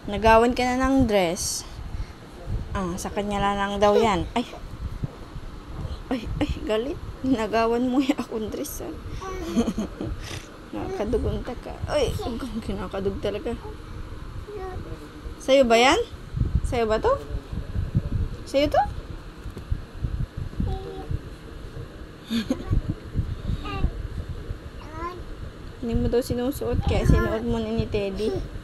Nagawan ka na ng dress. Sa kanya lang daw yan. Ay, galit. Nagawan mo yung akong dress, ah. Nakakadugong ka. Ay, kinakadug talaga. Sa'yo ba yan? Sa'yo ba to? Sa'yo to? Hindi mo daw sinusuot kaya sinuot mo ni Teddy.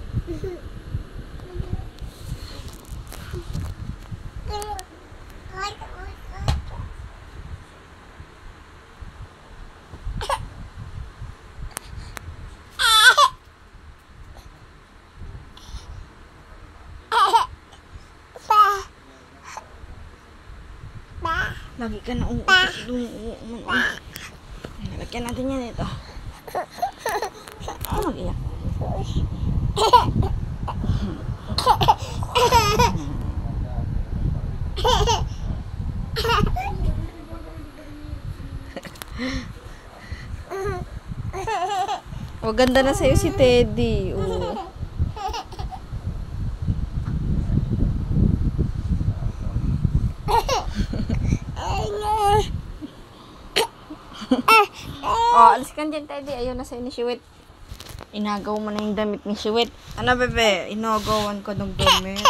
Lagi ka na Lagyan natin yan ito. Mag-iyak. Ganda na sa'yo si Teddy. Alis ka dyan, Teddy. Ayaw na sa'yo ni Shiwit. Inagaw mo na yung damit ni Shiwit. Ano, bebe? Inagawan ko ng damit.